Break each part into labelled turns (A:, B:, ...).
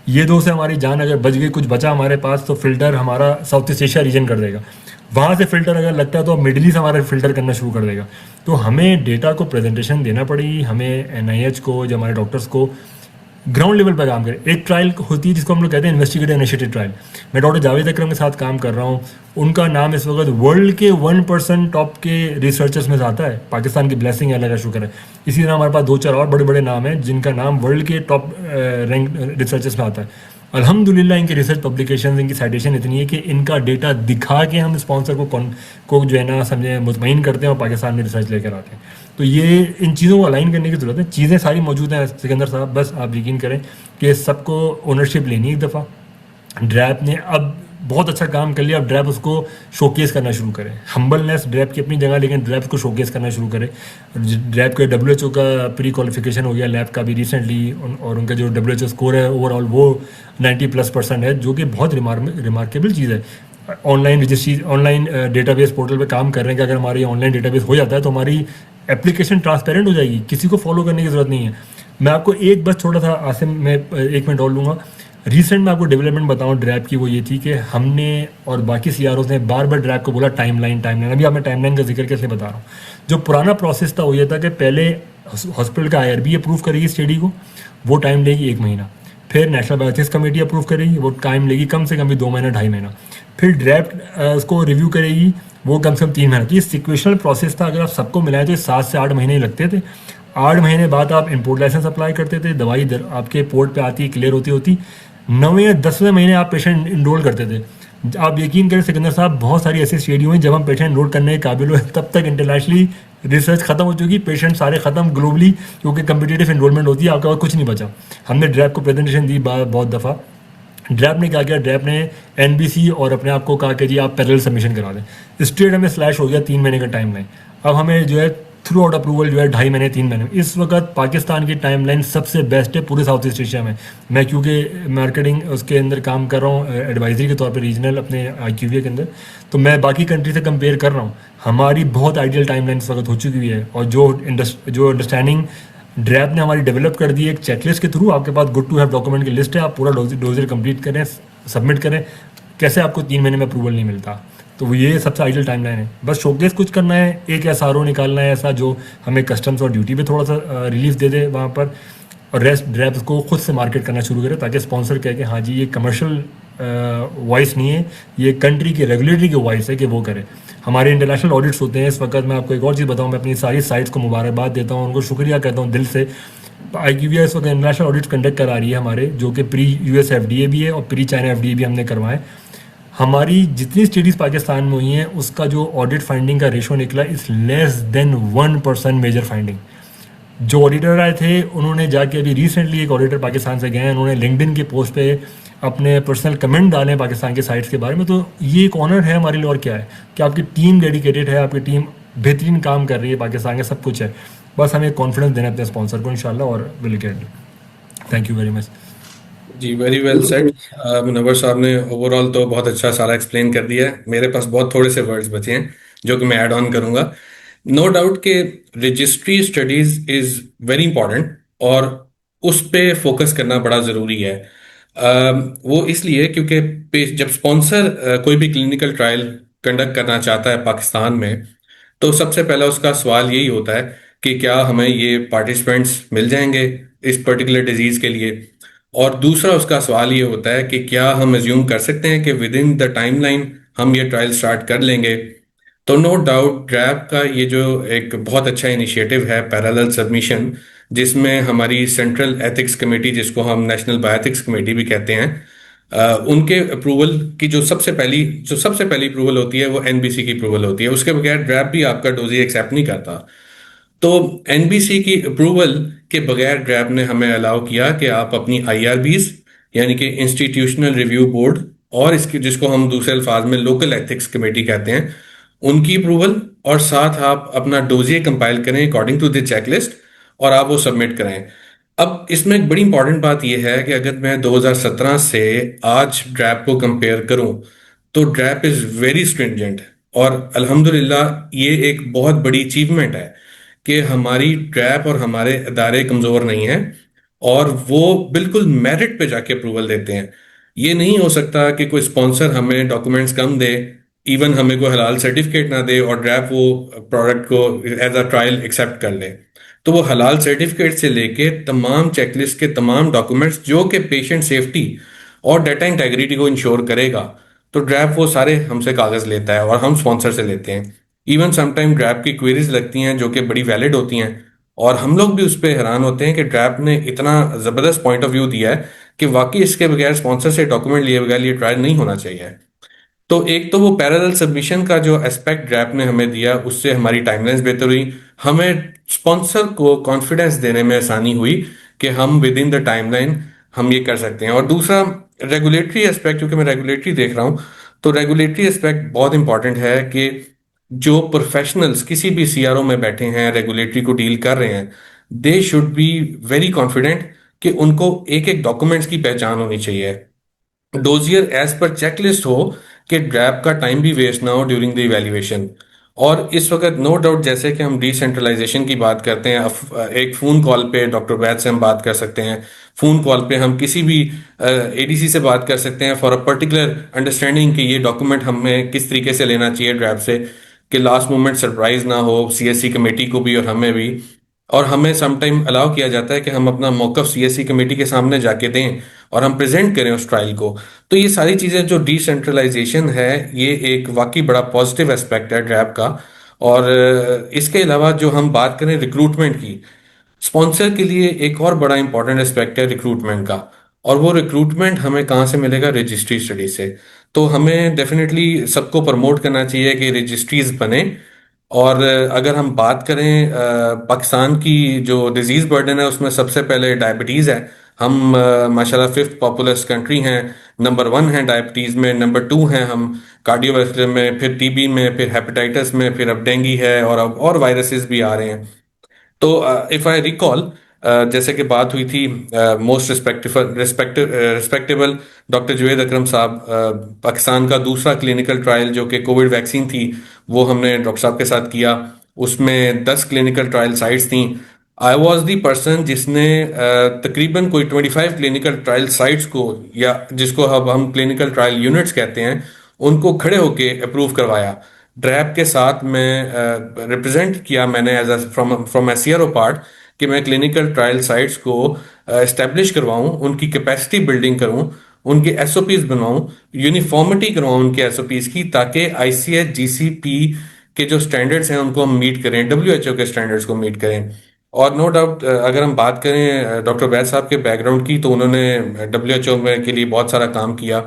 A: ये दो से हमारी जान अगर बच गई, कुछ बचा हमारे पास, तो फिल्टर हमारा साउथ ईस्ट एशिया रीजन कर देगा। वहाँ से फिल्टर अगर लगता है तो मिडिल ईस्ट हमारा फिल्टर करना शुरू कर देगा। तो हमें डेटा को प्रेजेंटेशन देना पड़ेगी, हमें एनआईएच को, जो हमारे डॉक्टर्स को ग्राउंड लेवल पर काम करें। एक ट्रायल होती है जिसको हम लोग कहते हैं इन्वेस्टिगेटिव इनिशिएटिव ट्रायल। मैं डॉक्टर जावेद अकरम के साथ काम कर रहा हूँ। उनका नाम इस वक्त वर्ल्ड के 1% टॉप के रिसर्चर्स में से आता है। पाकिस्तान की ब्लेसिंग है, अल्लाह का शुक्र है। इसी तरह हमारे पास दो चार और बड़े बड़े नाम हैं जिनका नाम वर्ल्ड के टॉप रैंक रिसर्चर्स में आता है। अल्हम्दुलिल्लाह इनकी रिसर्च पब्लिकेशन, इनकी साइटेशन इतनी है कि इनका डेटा दिखा के हम स्पॉन्सर को जो है ना समझे मुतमईन करते हैं और पाकिस्तान में रिसर्च लेकर आते हैं। तो ये इन चीज़ों को अलाइन करने की ज़रूरत है। चीज़ें सारी मौजूद हैं सिकंदर साहब, बस आप यकीन करें कि सबको ओनरशिप लेनी एक दफ़ा। ड्रैप ने अब बहुत अच्छा काम कर लिया, अब ड्रैप उसको शोकेस करना शुरू करें। हम्बलनेस ड्रैप की अपनी जगह, लेकिन ड्रैप को शोकेस करना शुरू करें। ड्रैप के डब्ल्यूएचओ का प्री क्वालिफिकेशन हो गया लैब का भी रिसेंटली, और उनका जो डब्ल्यूएचओ स्कोर है ओवरऑल वो 90+% है, जो कि बहुत रिमार्केबल चीज़ है। Online registry, online database portal पे काम कर रहे हैं कि अगर हमारी ऑनलाइन डेटाबेस हो जाता है तो हमारी एप्लीकेशन ट्रांसपेरेंट हो जाएगी, किसी को फॉलो करने की ज़रूरत नहीं है। मैं आपको एक बस छोटा सा आसिम में 1 मिनट और लूँगा। रिसेंट में आपको डेवलपमेंट बताऊँ ड्रैप की, वो ये थी कि हमने और बाकी सीआरओज ने बार बार ड्रैप को बोला टाइमलाइन टाइमलाइन। अभी आप मैं टाइमलाइन का जिक्र कैसे बता रहा हूँ। जो पुराना प्रोसेस था वो ये था कि पहले हॉस्पिटल का आईआरबी अप्रूव करेगी स्टडी को, वो टाइम लेगी 1 महीना। फिर नेशनल बायोएथिक्स कमेटी अप्रूव करेगी, वो टाइम लेगी कम से कम भी 2 महीना 2.5 महीना। फिर ड्रैफ्ट उसको रिव्यू करेगी, वो कम से कम 3 महीना। तो ये सिक्वेशनल प्रोसेस था। अगर आप सबको मिलाएं तो 7 से 8 महीने ही लगते थे। 8 महीने बाद आप इम्पोर्ट लाइसेंस अप्लाई करते थे, दवाई आपके पोर्ट पे आती, क्लियर होती होती 9वें या 10वें महीने आप पेशेंट इनरोल करते थे। आप यकीन करें सिकंदर साहब, बहुत सारी ऐसी स्टडी हुई जब हम पेशेंट इनरोल करने के काबिल हुए, तब तक इंटरनेशनली रिसर्च खत्म हो चुकी, पेशेंट सारे खत्म ग्लोबली, क्योंकि कम्पिटेटिव इनरोलमेंट होती है, आपके पास कुछ नहीं बचा। हमने ड्रैप को प्रेजेंटेशन दी बहुत दफ़ा। ड्रैप ने क्या किया, ड्रैप ने एनबीसी और अपने आप को कहा कि जी आप पैरेलल सबमिशन करा दें। स्ट्रेट हमें स्लैश हो गया 3 महीने का टाइम लाइन। अब हमें जो है थ्रू आउट अप्रूवल जो है 2.5 महीने 3 महीने। इस वक्त पाकिस्तान की टाइमलाइन सबसे बेस्ट है पूरे साउथ ईस्ट एशिया में। मैं क्योंकि मार्केटिंग उसके अंदर काम कर रहा हूँ एडवाइजरी के तौर पे रीजनल अपने आईक्यूवीए के अंदर, तो मैं बाकी कंट्री से कंपेयर कर रहा हूँ। हमारी बहुत आइडियल टाइमलाइन इस वक्त हो चुकी हुई है। और जो अंडरस्टैंडिंग ड्रैप ने हमारी डेवलप कर दी है एक चेकलिस्ट के थ्रू, आपके पास गुड टू हैव डॉक्यूमेंट की लिस्ट है, आप पूरा डोजर कंप्लीट करें, सबमिट करें। कैसे आपको 3 महीने में अप्रूवल नहीं मिलता? तो ये सबसे आइडियल टाइमलाइन है। बस शोकेस कुछ करना है, एक एसआरओ निकालना है ऐसा जो हमें कस्टम्स और ड्यूटी पे थोड़ा सा रिलीफ दे दे वहाँ पर, और रेस्ट ड्रैप को खुद से मार्केट करना शुरू करे, ताकि स्पॉन्सर कहे कि हाँ जी ये कमर्शियल वॉइस नहीं है, ये कंट्री की रेगुलेटरी की वॉइस है कि वो करे। हमारे इंटरनेशनल ऑडिट्स होते हैं इस वक्त। मैं आपको एक और चीज़ बताऊँ, मैं अपनी सारी साइट्स को मुबारकबाद देता हूँ, उनको शुक्रिया कहता हूँ दिल से। आईक्यूवीए इस वक्त इंटरनेशनल ऑडिट्स कंडक्ट करा रही है हमारे, जो कि प्री यूएस एफडीए भी है और प्री चाइना एफडीए भी हमने करवाए। हमारी जितनी स्टडीज़ पाकिस्तान में हुई हैं उसका जो ऑडिट फाइंडिंग का रेशो निकला is less than 1% major finding. जो ऑडिटर आए थे उन्होंने जाके अभी रिसेंटली एक ऑडिटर पाकिस्तान से गए हैं, उन्होंने लिंक्डइन की पोस्ट पे अपने पर्सनल कमेंट डाले हैं पाकिस्तान के साइट्स के बारे में। तो ये एक ऑनर है हमारे लिए, और क्या है कि आपकी टीम डेडिकेटेड है, आपकी टीम बेहतरीन काम कर रही है, पाकिस्तान का सब कुछ है। बस हमें कॉन्फिडेंस देना अपने स्पॉन्सर को इंशाल्लाह, और will get. Thank you very much.
B: जी, very well said. Munawwar Sahab ने ओवरऑल तो बहुत अच्छा सारा एक्सप्लेन कर दिया है। मेरे पास बहुत थोड़े से वर्ड्स बचे हैं जो कि मैं ऐड ऑन करूंगा। नो डाउट कि registry studies is very important, और उस पे फोकस करना बड़ा ज़रूरी है। वो इसलिए क्योंकि जब स्पॉन्सर कोई भी क्लिनिकल ट्रायल कंडक्ट करना चाहता है पाकिस्तान में, तो सबसे पहला उसका सवाल यही होता है कि क्या हमें ये पार्टिसिपेंट्स मिल जाएंगे इस पर्टिकुलर डिजीज के लिए। और दूसरा उसका सवाल ये होता है कि क्या हम एज्यूम कर सकते हैं कि विद इन द टाइमलाइन हम ये ट्रायल स्टार्ट कर लेंगे। तो नो डाउट ड्रैप का ये जो एक बहुत अच्छा इनिशिएटिव है पैरेलल सबमिशन, जिसमें हमारी सेंट्रल एथिक्स कमेटी, जिसको हम नेशनल बायोएथिक्स कमेटी भी कहते हैं, उनके अप्रूवल की जो सबसे पहली अप्रूवल होती है वो एनबीसी की अप्रूवल होती है। उसके बगैर ड्रैप भी आपका डोजी एक्सेप्ट नहीं करता। तो एनबीसी की अप्रूवल के बगैर ड्रैब ने हमें अलाउ किया कि आप अपनी आईआरबीज, यानी कि इंस्टीट्यूशनल रिव्यू बोर्ड, और इसकी जिसको हम दूसरे अल्फाज में लोकल एथिक्स कमेटी कहते हैं, उनकी अप्रूवल, और साथ आप अपना डोजिए कंपाइल करें अकॉर्डिंग टू द चेकलिस्ट, और आप वो सबमिट करें। अब इसमें एक बड़ी इंपॉर्टेंट बात यह है कि अगर मैं 2017 से आज ड्रैप को कंपेयर करूं, तो ड्रैप इज वेरी स्ट्रिंजेंट। और अल्हम्दुलिल्लाह ये एक बहुत बड़ी अचीवमेंट है कि हमारी ट्रैप और हमारे अदारे कमज़ोर नहीं हैं। और वो बिल्कुल मेरिट पे जाके अप्रूवल देते हैं। ये नहीं हो सकता कि कोई स्पॉन्सर हमें डॉक्यूमेंट्स कम दे, इवन हमें कोई हलाल सर्टिफिकेट ना दे, और ड्रैप वो प्रोडक्ट को एज अ ट्रायल एक्सेप्ट कर ले। तो वो हलाल सर्टिफिकेट से लेके तमाम चेकलिस्ट के तमाम डॉक्यूमेंट्स जो कि पेशेंट सेफ्टी और डाटा इंटेग्रिटी को इंश्योर करेगा, तो ड्रैप वो सारे हमसे कागज लेता है और हम स्पॉन्सर से लेते हैं। इवन समटाइम ड्रैप की क्वेरीज लगती हैं जो कि बड़ी वैलिड होती हैं, और हम लोग भी उस पर हैरान होते हैं कि ड्रैप ने इतना जबरदस्त पॉइंट ऑफ व्यू दिया है कि वाकई इसके बगैर, स्पॉन्सर से डॉक्यूमेंट लिए बगैर ये ट्रायल नहीं होना चाहिए। तो एक तो वो पैरेलल सबमिशन का जो एस्पेक्ट रैप ने हमें दिया, उससे हमारी टाइमलाइंस बेहतर हुई। हमें स्पॉन्सर को कॉन्फिडेंस देने में आसानी हुई कि हम विद इन द टाइमलाइन हम ये कर सकते हैं। और दूसरा रेगुलेटरी एस्पेक्ट, क्योंकि मैं रेगुलेटरी देख रहा हूँ, तो रेगुलेटरी एस्पेक्ट बहुत इंपॉर्टेंट है कि जो प्रोफेशनल्स किसी भी सीआरओ में बैठे हैं, रेगुलेटरी को डील कर रहे हैं, they should be very confident कि उनको एक एक डॉक्यूमेंट्स की पहचान होनी चाहिए। डोजियर एज पर चेकलिस्ट हो कि ड्रैप का टाइम भी वेस्ट ना हो ड्यूरिंग द इवैल्यूएशन। और इस वक्त नो डाउट, जैसे कि हम डिसेंट्रलाइजेशन की बात करते हैं, एक फ़ोन कॉल पे डॉक्टर वैद से हम बात कर सकते हैं, फ़ोन कॉल पे हम किसी भी एडीसी से बात कर सकते हैं फॉर अ पर्टिकुलर अंडरस्टैंडिंग कि ये डॉक्यूमेंट हमें किस तरीके से लेना चाहिए ड्रैप से, कि लास्ट मोमेंट सरप्राइज ना हो सीएससी कमेटी को भी और हमें भी। और हमें समटाइम अलाउ किया जाता है कि हम अपना मौकफ सीएससी कमेटी के सामने जाके दें और हम प्रेजेंट करें उस ट्रायल को। तो ये सारी चीज़ें जो डिसेंट्रलाइजेशन है, ये एक वाकई बड़ा पॉजिटिव एस्पेक्ट है ड्रैप का। और इसके अलावा जो हम बात करें रिक्रूटमेंट की, स्पॉन्सर के लिए एक और बड़ा इंपॉर्टेंट एस्पेक्ट है रिक्रूटमेंट का। और वो रिक्रूटमेंट हमें कहाँ से मिलेगा? रजिस्ट्री स्टडी से। तो हमें डेफिनेटली सबको प्रमोट करना चाहिए कि रजिस्ट्रीज बने। और अगर हम बात करें पाकिस्तान की जो डिजीज बर्डन है, उसमें सबसे पहले डायबिटीज़ है। हम माशाल्लाह फिफ्थ पॉपुलस कंट्री हैं, नंबर वन है डायबिटीज़ में, नंबर टू हैं हम कार्डियोवैस्कुलर में, फिर टीबी में, फिर हेपेटाइटिस में, फिर अब डेंगू है, और अब और वायरसेस भी आ रहे हैं। तो इफ आई रिकॉल, जैसे कि बात हुई थी मोस्ट रिस्पेक्टेबल डॉक्टर जुवेद अकरम साहब, पाकिस्तान का दूसरा क्लिनिकल ट्रायल जो कि कोविड वैक्सीन थी, वो हमने डॉक्टर साहब के साथ किया। उसमें 10 क्लिनिकल ट्रायल साइट्स थी। आई वॉज दी पर्सन जिसने तकरीबन कोई 25 क्लिनिकल ट्रायल साइट्स को, या जिसको अब हम क्लिनिकल ट्रायल यूनिट्स कहते हैं, उनको खड़े होके अप्रूव करवाया। ड्रैप के साथ मैं रिप्रेजेंट किया मैंने as from from a CRO part, कि मैं क्लिनिकल ट्रायल साइट्स को एस्टेब्लिश करवाऊं, उनकी कैपेसिटी बिल्डिंग करूं, उनके एसओपीज बनवाऊं, यूनिफॉर्मिटी करवाऊं उनके एसओपीज की, ताकि आईसीएच जीसीपी के जो स्टैंडर्ड्स हैं उनको हम मीट करें, डब्ल्यूएचओ के स्टैंडर्ड्स को मीट करें। और नो डाउट, अगर हम बात करें डॉक्टर वैद साहब के बैकग्राउंड की, तो उन्होंने डब्ल्यूएचओ में के लिए बहुत सारा काम किया।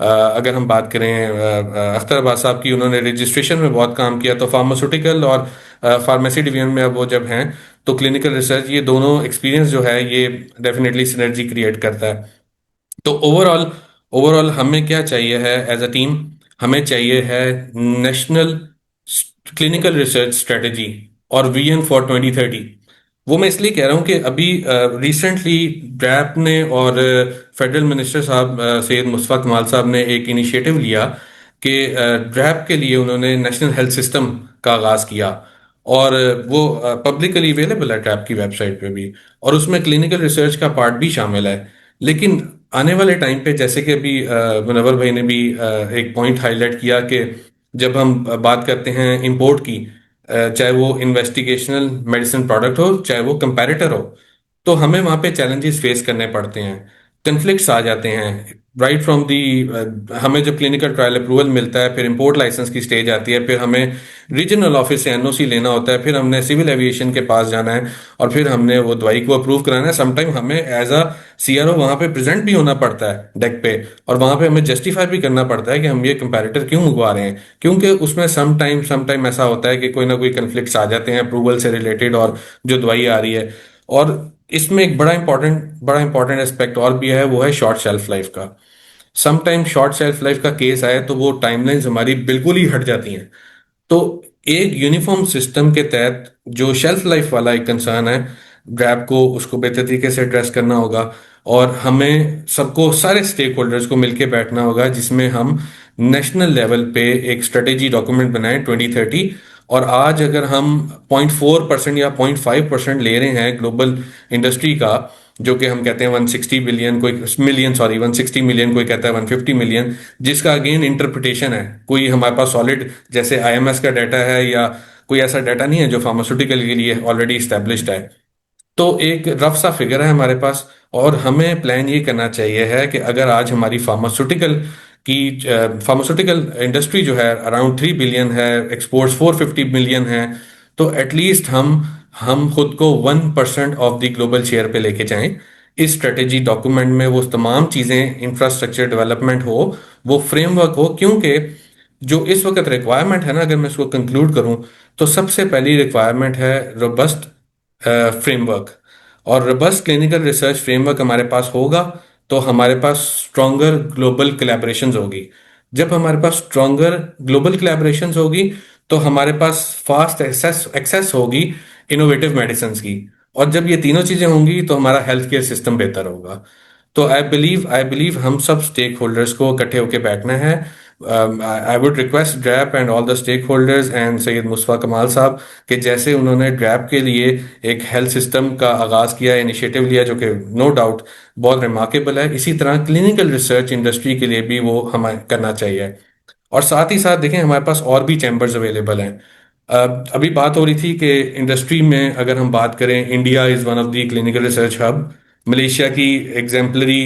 B: अगर हम बात करें अख्तर अब्बास साहब की, उन्होंने रजिस्ट्रेशन में बहुत काम किया। तो फार्मास्यूटिकल और फार्मेसी डिवीजन में अब वो जब हैं, तो क्लिनिकल रिसर्च, ये दोनों एक्सपीरियंस जो है ये डेफिनेटली सिनर्जी क्रिएट करता है। तो ओवरऑल, हमें क्या चाहिए है एज अ टीम? हमें चाहिए है नेशनल क्लिनिकल रिसर्च स्ट्रेटेजी और विजन फॉर 2030। वो मैं इसलिए कह रहा हूँ कि अभी रिसेंटली ड्रैप ने और फेडरल मिनिस्टर साहब सैयद मुस्तफ़ा कमाल साहब ने एक इनिशिएटिव लिया कि ड्रैप के लिए उन्होंने नेशनल हेल्थ सिस्टम का आगाज़ किया। और वो पब्लिकली अवेलेबल है ड्रैप की वेबसाइट पे भी, और उसमें क्लिनिकल रिसर्च का पार्ट भी शामिल है। लेकिन आने वाले टाइम पे, जैसे कि अभी मुनव्वर भाई ने भी एक पॉइंट हाईलाइट किया कि जब हम बात करते हैं इंपोर्ट की, चाहे वो इन्वेस्टिगेशनल मेडिसिन प्रोडक्ट हो, चाहे वो कंपैरेटर हो, तो हमें वहाँ पे चैलेंजेस फेस करने पड़ते हैं, कन्फ्लिक्ट्स आ जाते हैं। राइट फ्रॉम दी, हमें जब क्लिनिकल ट्रायल अप्रूवल मिलता है, फिर इंपोर्ट लाइसेंस की स्टेज आती है, फिर हमें रीजनल ऑफिस से एनओसी लेना होता है, फिर हमने सिविल एविएशन के पास जाना है, और फिर हमने वो दवाई को अप्रूव कराना है। समटाइम हमें एज अ सीआरओ वहाँ पे प्रेजेंट भी होना पड़ता है डेक पे, और वहाँ पे हमें जस्टिफाई भी करना पड़ता है कि हम ये कंपैरेटर क्यों मंगवा रहे हैं, क्योंकि उसमें समटाइम ऐसा होता है कि कोई ना कोई कन्फ्लिक्ट्स आ जाते हैं अप्रूवल से रिलेटेड और जो दवाई आ रही है। और इसमें एक बड़ा इंपॉर्टेंट एस्पेक्ट और भी है, वो है शॉर्ट शेल्फ लाइफ का। समटाइम शॉर्ट शेल्फ लाइफ का केस आए तो वो टाइमलाइंस हमारी बिल्कुल ही हट जाती हैं। तो एक यूनिफॉर्म सिस्टम के तहत जो शेल्फ लाइफ वाला एक कंसर्न है, ग्रैब को उसको बेहतर तरीके से एड्रेस करना होगा। और हमें सबको, सारे स्टेक होल्डर्स को मिलकर बैठना होगा, जिसमें हम नेशनल लेवल पे एक स्ट्रेटेजी डॉक्यूमेंट बनाएं 2030। और आज अगर हम 0.4% या 0.5% ले रहे हैं ग्लोबल इंडस्ट्री का, जो कि हम कहते हैं 160 बिलियन, कोई मिलियन, सॉरी 160 मिलियन, कोई कहता है 150 मिलियन, जिसका अगेन इंटरप्रिटेशन है। कोई हमारे पास सॉलिड जैसे आईएमएस का डाटा है, या कोई ऐसा डाटा नहीं है जो फार्मास्यूटिकल के लिए ऑलरेडी इस्टेब्लिश्ड है। तो एक रफ सा फिगर है हमारे पास, और हमें प्लान ये करना चाहिए है कि अगर आज हमारी फार्मास्यूटिकल इंडस्ट्री जो है अराउंड 3 बिलियन है, एक्सपोर्ट्स 450 मिलियन है, तो एटलीस्ट हम खुद को 1% ऑफ द ग्लोबल शेयर पे लेके जाएं। इस स्ट्रेटेजी डॉक्यूमेंट में वो तमाम चीजें, इंफ्रास्ट्रक्चर डेवलपमेंट हो, वो फ्रेमवर्क हो, क्योंकि जो इस वक्त रिक्वायरमेंट है ना, अगर मैं इसको कंक्लूड करूं, तो सबसे पहली रिक्वायरमेंट है रोबस्ट फ्रेमवर्क। और रोबस्ट क्लिनिकल रिसर्च फ्रेमवर्क हमारे पास होगा तो हमारे पास स्ट्रॉन्गर ग्लोबल कोलैबोरेशंस होगी। जब हमारे पास स्ट्रॉन्गर ग्लोबल कोलैबोरेशंस होगी तो हमारे पास फास्ट एक्सेस एक्सेस होगी इनोवेटिव मेडिसिन की। और जब ये तीनों चीजें होंगी तो हमारा हेल्थ केयर सिस्टम बेहतर होगा। तो आई बिलीव हम सब स्टेक होल्डर्स को इकट्ठे होकर बैठना है। I would request DRAP and all the stakeholders and Syed Mustafa Kamal sahab कि जैसे उन्होंने ड्रैप के लिए एक हेल्थ सिस्टम का आगाज किया, इनिशिएटिव लिया, जो कि नो डाउट बहुत रिमार्केबल है, इसी तरह क्लिनिकल रिसर्च इंडस्ट्री के लिए भी वो हमें करना चाहिए। और साथ ही साथ देखें, हमारे पास और भी चैम्बर्स अवेलेबल हैं। अभी बात हो रही थी कि इंडस्ट्री में अगर हम बात करें, India is one of the clinical research hub. Malaysia की एग्जाम्पलरी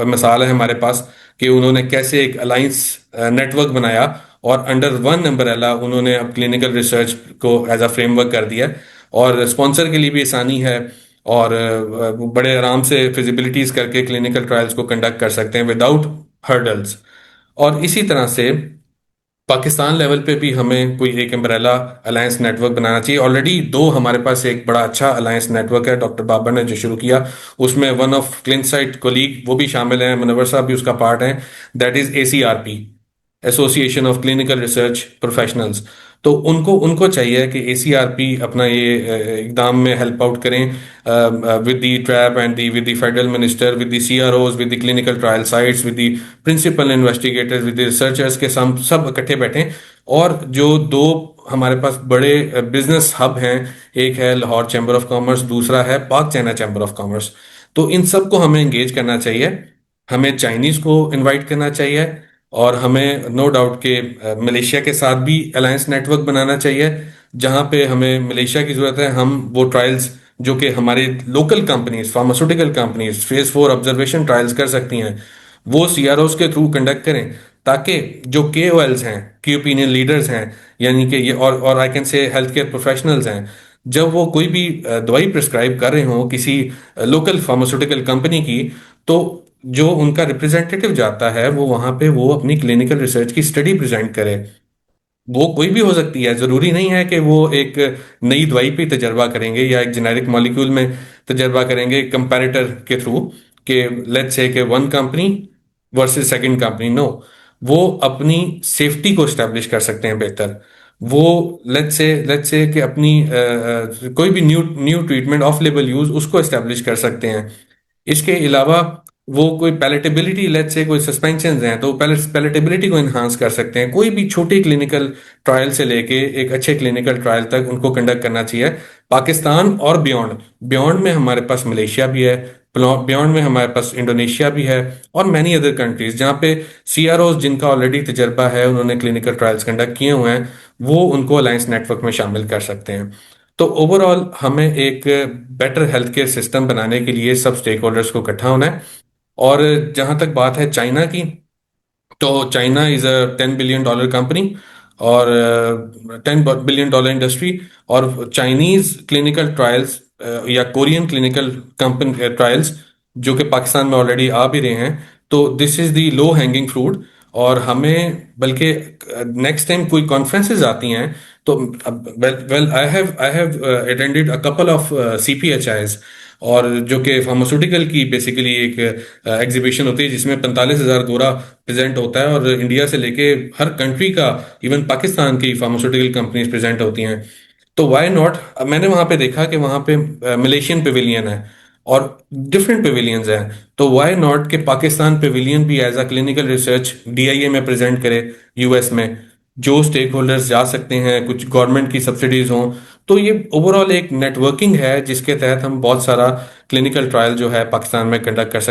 B: मिसाल है हमारे पास कि उन्होंने कैसे एक अलाइंस नेटवर्क बनाया, और अंडर वन अम्ब्रेला उन्होंने अब क्लिनिकल रिसर्च को एज अ फ्रेमवर्क कर दिया है। और स्पॉन्सर के लिए भी आसानी है, और बड़े आराम से फिजिबिलिटीज करके क्लिनिकल ट्रायल्स को कंडक्ट कर सकते हैं विदाउट हर्डल्स। और इसी तरह से पाकिस्तान लेवल पे भी हमें कोई एक अम्ब्रेला अलायंस नेटवर्क बनाना चाहिए। ऑलरेडी दो हमारे पास एक बड़ा अच्छा अलायंस नेटवर्क है, डॉक्टर बाबर ने जो शुरू किया, उसमें वन ऑफ क्लिनसाइट कोलीग वो भी शामिल हैं, मुनव्वर साहब भी उसका पार्ट हैं। That is ACRP, association of clinical research professionals. तो उनको उनको चाहिए कि ACRP अपना ये इकदाम में हेल्प आउट करें with the trap and the with the federal minister, with the CROs, with the clinical trial sites, with the principal investigators, with the researchers के सब इकट्ठे बैठें। और जो दो हमारे पास बड़े बिजनेस हब हैं, एक है लाहौर चैम्बर ऑफ कॉमर्स, दूसरा है पाक चाइना चैम्बर ऑफ कॉमर्स, तो इन सब को हमें एंगेज करना चाहिए। हमें चाइनीज को इनवाइट करना चाहिए, और हमें नो डाउट के मलेशिया के साथ भी अलायंस नेटवर्क बनाना चाहिए, जहां पे हमें मलेशिया की जरूरत है। हम वो ट्रायल्स जो कि हमारी local companies, pharmaceutical companies phase 4 observation trials कर सकती हैं, वो CROs के थ्रू कंडक्ट करें, ताकि जो KOLs हैं, की ओपिनियन लीडर्स हैं, यानी कि ये और I can say health care professionals हैं, जब वो कोई भी दवाई प्रिस्क्राइब कर रहे हो किसी लोकल फार्मास्यूटिकल कंपनी की, तो जो उनका रिप्रेजेंटेटिव जाता है वो वहां पे वो अपनी क्लिनिकल रिसर्च की स्टडी प्रेजेंट करे। वो कोई भी हो सकती है, जरूरी नहीं है कि वो एक नई दवाई पे तजर्बा करेंगे या एक जेनेरिक मॉलिक्यूल में तजर्बा करेंगे कंपैरेटर के थ्रू, कि लेट्स से कि one company versus second company. No, वो अपनी सेफ्टी को स्टैब्लिश कर सकते हैं बेहतर। वो लेट्स से कि अपनी कोई भी new new treatment of label use उसको स्टैब्लिश कर सकते हैं। इसके अलावा वो कोई पैलेटेबिलिटी, लेट्स से कोई सस्पेंशन हैं, तो पैलेटेबिलिटी को इन्हांस कर सकते हैं। कोई भी छोटी क्लिनिकल ट्रायल से लेके एक अच्छे क्लिनिकल ट्रायल तक उनको कंडक्ट करना चाहिए। पाकिस्तान और बियॉन्ड बियॉन्ड में हमारे पास मलेशिया भी है, बियॉन्ड में हमारे पास इंडोनेशिया भी है, और मैनी अदर कंट्रीज जहाँ पे CROs जिनका ऑलरेडी तजर्बा है, उन्होंने क्लिनिकल ट्रायल्स कंडक्ट किए हुए हैं, वो उनको अलायंस नेटवर्क में शामिल कर सकते हैं। तो ओवरऑल हमें एक बेटर हेल्थ केयर सिस्टम बनाने के लिए सब स्टेक होल्डर्स को इकट्ठा होना है। और जहां तक बात है चाइना की, तो China is a $10 billion company, और $10 बिलियन इंडस्ट्री। और चाइनीज क्लिनिकल ट्रायल्स या कोरियन क्लिनिकल कंपनी ट्रायल्स जो कि पाकिस्तान में ऑलरेडी आ भी रहे हैं, तो this is the low hanging fruit. और हमें बल्कि नेक्स्ट टाइम कोई कॉन्फ्रेंसेस आती हैं, तो well I have attended a couple of CPHIs, और जो कि फार्मास्यूटिकल की बेसिकली एक एग्जीबिशन होती है जिसमें 45,000 गोरा प्रेजेंट होता है, और इंडिया से लेके हर कंट्री का, इवन पाकिस्तान की फार्मास्यूटिकल कंपनीज प्रेजेंट होती हैं। तो वाई नॉट, मैंने वहां पे देखा कि वहां पे मलेशियन पेविलियन है और डिफरेंट पेविलियंस हैं, तो वाई नॉट कि पाकिस्तान पेविलियन भी as a clinical research DIA में प्रेजेंट करे US में। जो स्टेक होल्डर्स जा सकते हैं, कुछ गवर्नमेंट की सब्सिडीज हों, तो ये ओवरऑल एक नेटवर्किंग है जिसके तहत हम बहुत सारा क्लिनिकल ट्रायल जो है पाकिस्तान में कंडक्ट कर सकते हैं।